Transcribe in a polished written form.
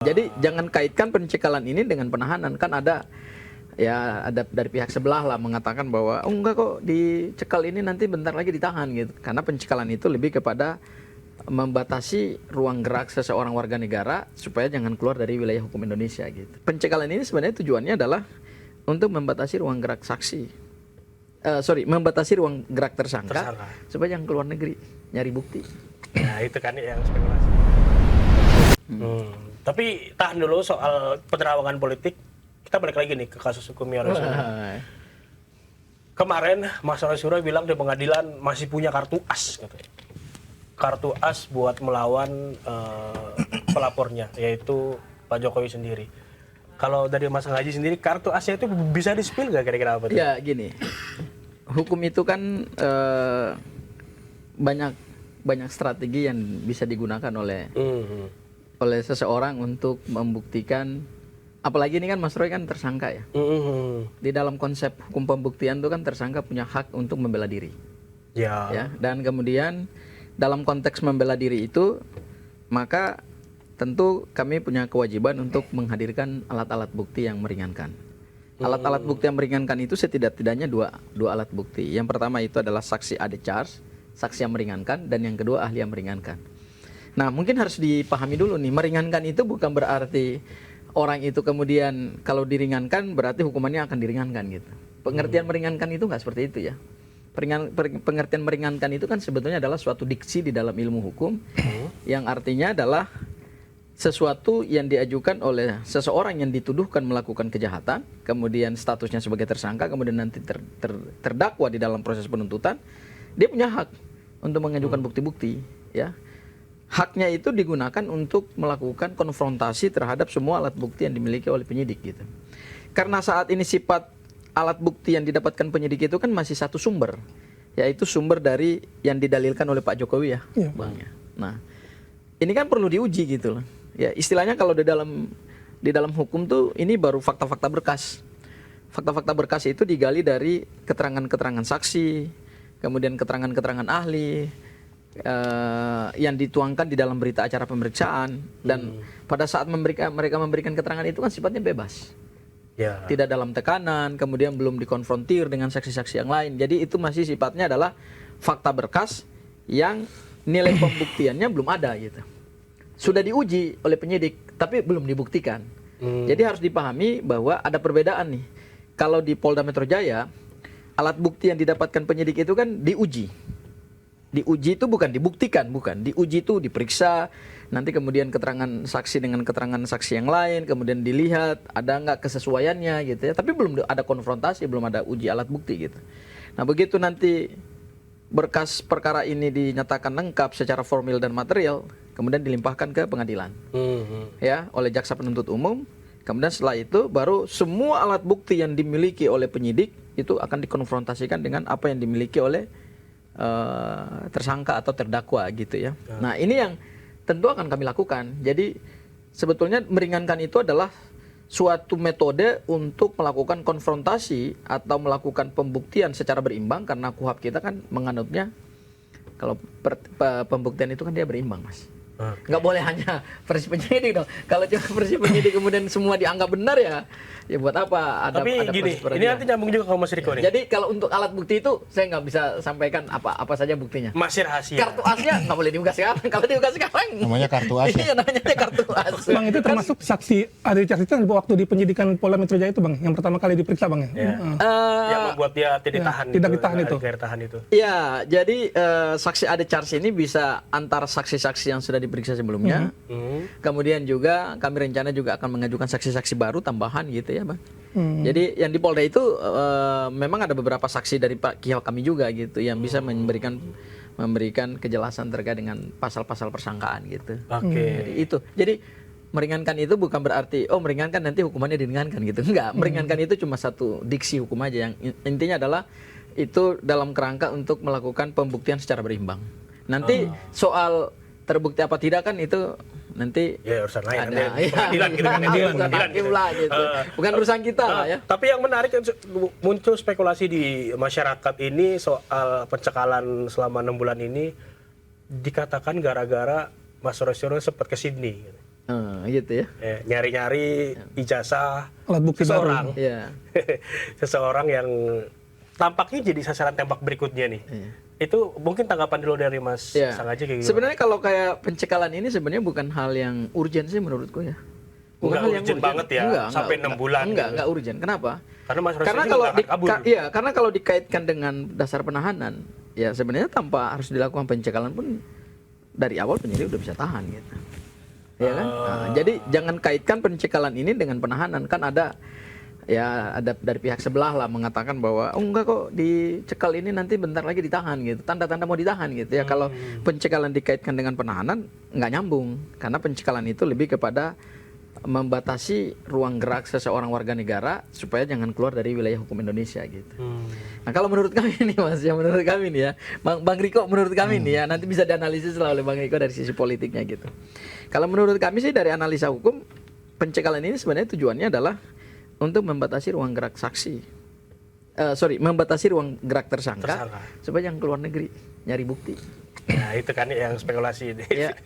Jadi jangan kaitkan pencekalan ini dengan penahanan. Kan ada dari pihak sebelah lah mengatakan bahwa oh enggak kok dicekal ini nanti bentar lagi ditahan gitu. Karena pencekalan itu lebih kepada membatasi ruang gerak seseorang warga negara supaya jangan keluar dari wilayah hukum Indonesia gitu. Pencekalan ini sebenarnya tujuannya adalah untuk membatasi ruang gerak saksi. Membatasi ruang gerak tersangka supaya jangan keluar negeri nyari bukti. Nah itu kan yang spekulasi. Tapi tahan dulu soal penerawangan politik. Kita balik lagi nih ke kasus hukumnya Roy Suryo. Kemarin Mas Roy Suryo bilang di pengadilan masih punya kartu as katanya. Kartu as buat melawan pelapornya, yaitu Pak Jokowi sendiri. Kalau dari Mas Ngaji sendiri, kartu asnya itu bisa di-spill nggak kira-kira apa tuh? Ya gini, hukum itu kan banyak strategi yang bisa digunakan oleh seseorang untuk membuktikan, apalagi ini kan Mas Roy kan tersangka ya. Di dalam konsep hukum pembuktian itu kan tersangka punya hak untuk membela diri. Ya. Dan kemudian dalam konteks membela diri itu, maka tentu kami punya kewajiban untuk menghadirkan alat-alat bukti yang meringankan. Alat-alat bukti yang meringankan itu setidak-tidaknya dua alat bukti. Yang pertama itu adalah saksi ad charge, saksi yang meringankan, dan yang kedua ahli yang meringankan. Nah, mungkin harus dipahami dulu nih, meringankan itu bukan berarti orang itu kemudian kalau diringankan berarti hukumannya akan diringankan gitu. Pengertian meringankan itu nggak seperti itu ya. Pengertian meringankan itu kan sebetulnya adalah suatu diksi di dalam ilmu hukum yang artinya adalah sesuatu yang diajukan oleh seseorang yang dituduhkan melakukan kejahatan, kemudian statusnya sebagai tersangka, kemudian nanti terdakwa di dalam proses penuntutan, dia punya hak untuk mengajukan bukti-bukti ya. Haknya itu digunakan untuk melakukan konfrontasi terhadap semua alat bukti yang dimiliki oleh penyidik gitu. Karena saat ini sifat alat bukti yang didapatkan penyidik itu kan masih satu sumber, yaitu sumber dari yang didalilkan oleh Pak Jokowi ya, Bang ya. Nah, ini kan perlu diuji gitu loh. Ya, istilahnya kalau di dalam hukum tuh ini baru fakta-fakta berkas. Fakta-fakta berkas itu digali dari keterangan-keterangan saksi, kemudian keterangan-keterangan ahli, yang dituangkan di dalam berita acara pemeriksaan, dan pada saat mereka memberikan keterangan itu kan sifatnya bebas, tidak dalam tekanan, kemudian belum dikonfrontir dengan saksi-saksi yang lain. Jadi itu masih sifatnya adalah fakta berkas yang nilai pembuktiannya belum ada gitu. Sudah diuji oleh penyidik tapi belum dibuktikan. Jadi harus dipahami bahwa ada perbedaan nih. Kalau di Polda Metro Jaya, alat bukti yang didapatkan penyidik itu kan diuji. Diuji itu bukan dibuktikan, bukan. Diuji itu diperiksa, nanti kemudian keterangan saksi dengan keterangan saksi yang lain, kemudian dilihat ada nggak kesesuaiannya gitu ya. Tapi belum ada konfrontasi, belum ada uji alat bukti gitu. Nah begitu nanti berkas perkara ini dinyatakan lengkap secara formil dan material, kemudian dilimpahkan ke pengadilan ya oleh jaksa penuntut umum. Kemudian setelah itu baru semua alat bukti yang dimiliki oleh penyidik itu akan dikonfrontasikan dengan apa yang dimiliki oleh tersangka atau terdakwa gitu ya. Nah ini yang tentu akan kami lakukan. Jadi sebetulnya meringankan itu adalah suatu metode untuk melakukan konfrontasi atau melakukan pembuktian secara berimbang, karena KUHP kita kan menganutnya kalau pembuktian itu kan dia berimbang, Mas. Nggak boleh hanya versi penyidik dong. Kalau cuma versi penyidik kemudian semua dianggap benar ya buat apa? Tapi gini, ini nanti nyambung juga ke Mas Riko nih. Jadi kalau untuk alat bukti itu saya nggak bisa sampaikan apa saja buktinya. Masih rahasia. Kartu asnya nggak boleh dibuka sekarang. Kalau dibuka sekarang namanya kartu as. Iya, namanya kartu as. Bang, itu termasuk saksi Ade Charles itu waktu di penyidikan Polda Metro Jaya itu, Bang, yang pertama kali diperiksa, Bang ya. Yang membuat dia tidak ditahan. Tidak ditahan itu. Iya, jadi saksi Ade Charles ini bisa antara saksi-saksi yang sudah diperiksa sebelumnya. Kemudian juga kami rencana juga akan mengajukan saksi-saksi baru tambahan gitu ya, Bang. Jadi yang di Polda itu memang ada beberapa saksi dari pihak kami juga gitu yang bisa memberikan kejelasan terkait dengan pasal-pasal persangkaan gitu. Jadi itu. Jadi meringankan itu bukan berarti meringankan nanti hukumannya diringankan gitu. Enggak, meringankan itu cuma satu diksi hukum aja yang intinya adalah itu dalam kerangka untuk melakukan pembuktian secara berimbang. Nanti soal terbukti apa tidak kan itu nanti ya urusan lain, ada pengadilan gitu, hakim lah gitu. Bukan urusan kita lah ya. Tapi yang menarik muncul spekulasi di masyarakat ini soal pencekalan selama 6 bulan ini dikatakan gara-gara Mas Roy Suryo sempat ke Sydney. Gitu ya. Nyari-nyari ijazah Alat bukti seseorang. baru. Iya. Seseorang yang tampaknya jadi sasaran tembak berikutnya nih. Iya. Itu mungkin tanggapan dulu dari Mas Iya. Sangaji kayak gimana? Sebenarnya kalau kayak pencekalan ini sebenarnya bukan hal yang urgent sih menurutku ya. Nggak hal yang urgent banget ya, sampai 6 bulan Enggak gitu. urgent. Kenapa? Karena Mas Rosi Karena juga kalau nggak akan kabur. iya, karena kalau dikaitkan dengan dasar penahanan, ya sebenarnya tanpa harus dilakukan pencekalan pun dari awal penyidik udah bisa tahan gitu. Ya kan? Nah, jadi jangan kaitkan pencekalan ini dengan penahanan. Kan ada dari pihak sebelah lah mengatakan bahwa oh enggak kok dicekal ini nanti bentar lagi ditahan gitu. Tanda-tanda mau ditahan gitu ya. Kalau pencekalan dikaitkan dengan penahanan nggak nyambung karena pencekalan itu lebih kepada membatasi ruang gerak seseorang warga negara supaya jangan keluar dari wilayah hukum Indonesia gitu. Nah kalau menurut kami nih Mas, ya menurut kami nih ya, Bang Riko menurut kami nih ya, nanti bisa dianalisis lah oleh Bang Riko dari sisi politiknya gitu. Kalau menurut kami sih dari analisa hukum, pencekalan ini sebenarnya tujuannya adalah untuk membatasi ruang gerak saksi. Membatasi ruang gerak tersangka supaya jangan keluar negeri nyari bukti. Nah itu kan yang spekulasi ini. Ya.